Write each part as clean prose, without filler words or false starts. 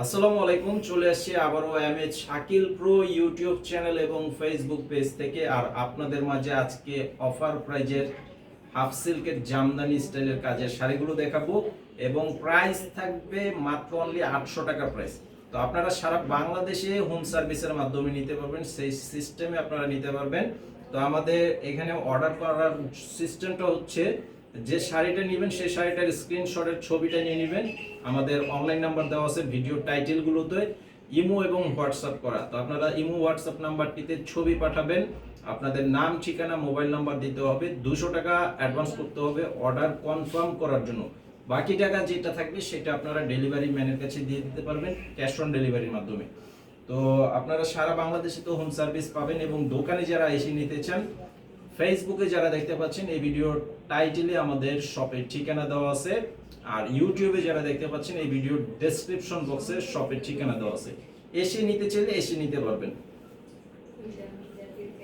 আসসালামু আলাইকুম। চলে আসছি আবারও MH Shakil pro YouTube channel এবং ফেসবুক পেজ থেকে। আর আপনাদের মাঝে আজকে অফার প্রাইজের হাফ সিল্কের জামদানি স্টাইলের কাজের শাড়িগুলো দেখাবো এবং প্রাইস থাকবে মাত্র অনলি 800 টাকা প্রাইস। তো আপনারা সারা বাংলাদেশে হোম সার্ভিসের মাধ্যমে নিতে পারবেন, সেই সিস্টেমে আপনারা নিতে পারবেন। তো আমাদের এখানে অর্ডার করার সিস্টেমটা হচ্ছে, যে শাড়িটা নেবেন সেই শাড়িটার স্ক্রিনশটের ছবিটা নিয়ে নেবেন। আমাদের অনলাইন নাম্বার দেওয়া আছে ভিডিও টাইটেলগুলোতে, ইমো এবং হোয়াটসঅ্যাপ করা। তো আপনারা ইমো হোয়াটসঅ্যাপ নাম্বারটিতে ছবি পাঠাবেন, আপনাদের নাম ঠিকানা মোবাইল নাম্বার দিতে হবে, 200 টাকা অ্যাডভান্স করতে হবে অর্ডার কনফার্ম করার জন্য। বাকি টাকা যেটা থাকবে সেটা আপনারা ডেলিভারি ম্যানের কাছে দিয়ে দিতে পারবেন ক্যাশ অন ডেলিভারির মাধ্যমে। তো আপনারা সারা বাংলাদেশে তো হোম সার্ভিস পাবেন এবং দোকানে যারা এসে নিতে চান, ফেসবুকে যারা দেখতে পাচ্ছেন এই ভিডিওর টাইটেলে আমাদের শপের ঠিকানা দেওয়া আছে, আর ইউটিউবে যারা দেখতে পাচ্ছেন এই ভিডিওর ডেসক্রিপশন বক্সে শপের ঠিকানা দেওয়া আছে। এসে নিতে চাইলে এসে নিতে পারবেন।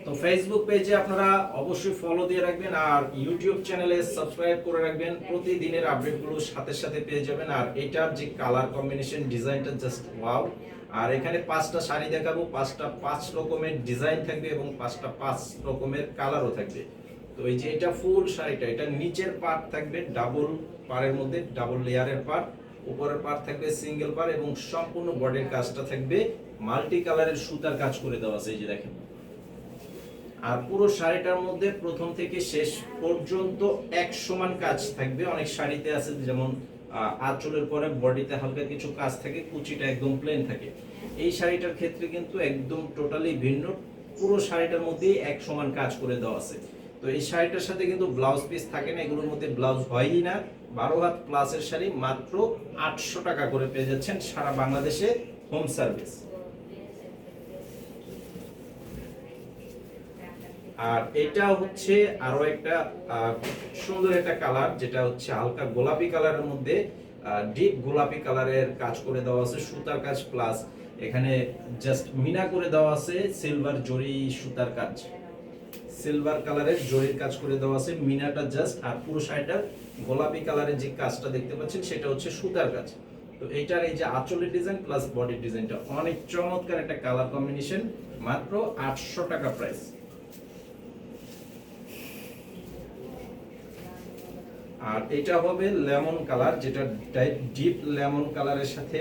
তো ফেসবুক পেজে আপনারা অবশ্যই ফলো দিয়ে রাখবেন আর ইউটিউব চ্যানেলে সাবস্ক্রাইব করে রাখবেন, প্রতিদিনের আপডেটগুলো সাথে সাথে পেয়ে যাবেন। আর এটার যে কালার কম্বিনেশন ডিজাইনটা জাস্ট ওয়াও। আর এখানে 5টা শাড়ি দেখাবো, 5টা 5 রকমের ডিজাইন থাকবে এবং 5টা 5 রকমের কালারও থাকবে। তো এই যে এটা ফুল শাড়িটা, এটা নিচের পার্ট থাকবে ডাবল পাড়ের মধ্যে, ডাবল লেয়ারের পার্ট, উপরের পার্ট থাকবে সিঙ্গেল পাড় এবং সম্পূর্ণ বডির কাজটা থাকবে মাল্টি কালারের সুতার কাজ করে দেওয়া আছে, এই যে দেখেন। আর পুরো শাড়িটার মধ্যে প্রথম থেকে শেষ পর্যন্ত এক সমান কাজ থাকবে। অনেক শাড়িতে আছে যেমন আঁচলের পরে বডিতে হালকা কিছু কাজ থাকে, কুচিটা একদম প্লেন থাকে। এই শাড়িটার ক্ষেত্রে কিন্তু একদম টোটালি ভিন্ন, পুরো শাড়িটার মধ্যেই এক সমান কাজ করে দেওয়া আছে। তো এই শাড়িটার সাথে কিন্তু ব্লাউজ পিস থাকে না, এগুলোর মধ্যে ব্লাউজ হয়ই না। 12 হাত প্লাসের শাড়ি মাত্র 800 টাকা করে পেয়ে যাচ্ছেন সারা বাংলাদেশে হোম সার্ভিস। আর এটা হচ্ছে আরো একটা সুন্দর একটা কালার, যেটা হচ্ছে হালকা গোলাপি কালারের মধ্যে ডিপ গোলাপি কালারের কাজ করে দেওয়া আছে, সুতার কাজ প্লাস এখানে জাস্ট মিনা করে দেওয়া আছে সিলভার জরি সুতার কাজ, সিলভার কালারের জরির কাজ করে দেওয়া আছে মিনাটা জাস্ট। আর পুরো শাড়িটার গোলাপি কালারের যে কাজটা দেখতে পাচ্ছেন সেটা হচ্ছে সুতার কাজ। তো এইটার এই যে আঁচলের ডিজাইন প্লাস বডির ডিজাইনটা অনেক চমৎকার একটা কালার কম্বিনেশন, মাত্র 800 টাকা প্রাইস। আর এটা হবে লেমন কালার, যেটা ডিপ লেমন কালারের সাথে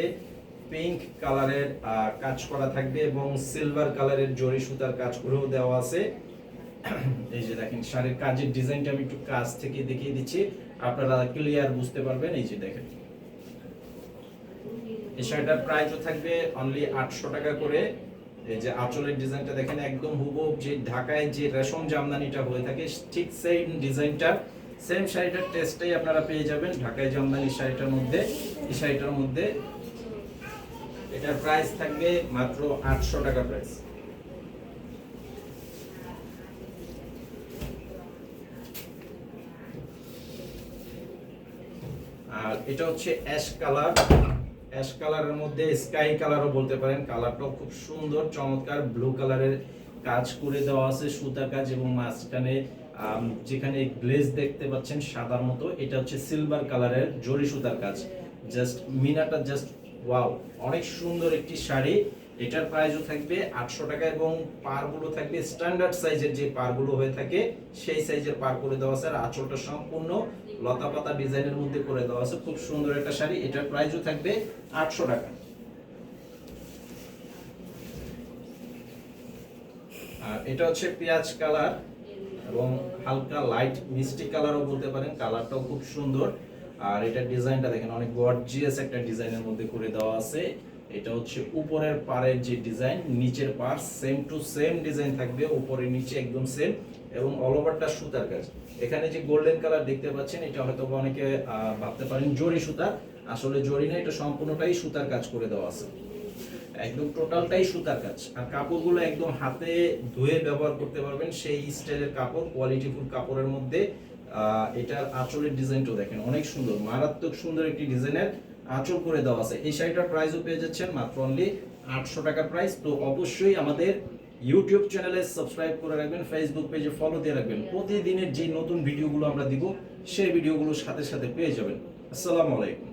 পিঙ্ক কালারের কাজ করা থাকবে এবং সিলভার কালারের জরি সুতার কাজ করেও দেওয়া আছে। এই যে দেখেন শাড়ির কাজের ডিজাইনটা আমি একটু কাছ থেকে দেখিয়ে দিচ্ছি, আপনারা ক্লিয়ার বুঝতে পারবেন। এই যে দেখেন এই শাড়িটার প্রাইসও থাকবে অনলি 800 টাকা করে। এই যে আঁচলের ডিজাইনটা দেখেন একদম হুবহু যে ঢাকায় যে রেশম জামদানিটা হয়ে থাকে ঠিক সেম ডিজাইনটা, সেম শাড়িটার টেস্টটাই আপনারা পেয়ে যাবেন ঢাকায় জামদানি শাড়িটার মধ্যে। এই শাড়িটার মধ্যে এটার প্রাইস থাকবে মাত্র 800 টাকা প্রাইস। আর এটা হচ্ছে অ্যাশ কালার, অ্যাশ কালারের মধ্যে স্কাই কালারও বলতে পারেন, কালারটাও খুব সুন্দর চমৎকার। ব্লু কালারের কাজ করে দেওয়া আছে সুতার কাজ এবং মাঝখানে যেখানে গ্লেজ দেখতে পাচ্ছেন সাদার মতো, এটা হচ্ছে সিলভার কালারের জরি সুতার কাজ। জাস্ট মিনাটা জাস্ট ওয়াও, অনেক সুন্দর একটি শাড়ি। এটার প্রাইসও থাকবে 800 টাকা এবং পারগুলো থাকবে স্ট্যান্ডার্ড সাইজের যে পারগুলো হয়ে থাকে সেই সাইজের পার করে দেওয়া আছে। আর আঁচলটা সম্পূর্ণ লতা পাতা ডিজাইনের মধ্যে করে দেওয়া আছে, খুব সুন্দর একটা শাড়ি। এটার প্রাইসও থাকবে 800 টাকা। আর এটা হচ্ছে পেঁয়াজ কালার এবং হালকা লাইট মিষ্টি কালারও বলতে পারেন, কালারটাও খুব সুন্দর। আর এটা ডিজাইনটা দেখেন অনেক গর্জিয়াস একটা ডিজাইনের মধ্যে করে দেওয়া আছে। এটা হচ্ছে উপরের পাড়ের যে ডিজাইন, নিচের পাড় সেম টু সেম ডিজাইন থাকবে, উপরে নিচে একদম সেম এবং অল ওভারটা সুতার কাজ। এখানে যে গোল্ডেন কালার দেখতে পাচ্ছেন এটা হয়তো অনেকে ভাবতে পারেন জরি সুতা, আসলে জরি না, এটা সম্পূর্ণটাই সুতার কাজ করে দেওয়া আছে, একদম টোটালটাই সুতার কাজ। আর কাপড়গুলো একদম হাতে ধুয়ে ব্যবহার করতে পারবেন সেই স্টাইলের কাপড়, কোয়ালিটিফুল কাপড়ের মধ্যে। এটার আঁচলের ডিজাইনটাও দেখেন অনেক সুন্দর, মারাত্মক সুন্দর একটি ডিজাইনের আঁচল করে দেওয়া আছে। এই শাড়িটার প্রাইসও পেয়ে যাচ্ছেন মাত্র অনলি 800 টাকা প্রাইস। তো অবশ্যই আমাদের ইউটিউব চ্যানেলে সাবস্ক্রাইব করে রাখবেন, ফেসবুক পেজে ফলো দিয়ে রাখবেন, প্রতিদিনের যে নতুন ভিডিওগুলো আমরা দিব সেই ভিডিওগুলো সাথে সাথে পেয়ে যাবেন। আসসালামু আলাইকুম।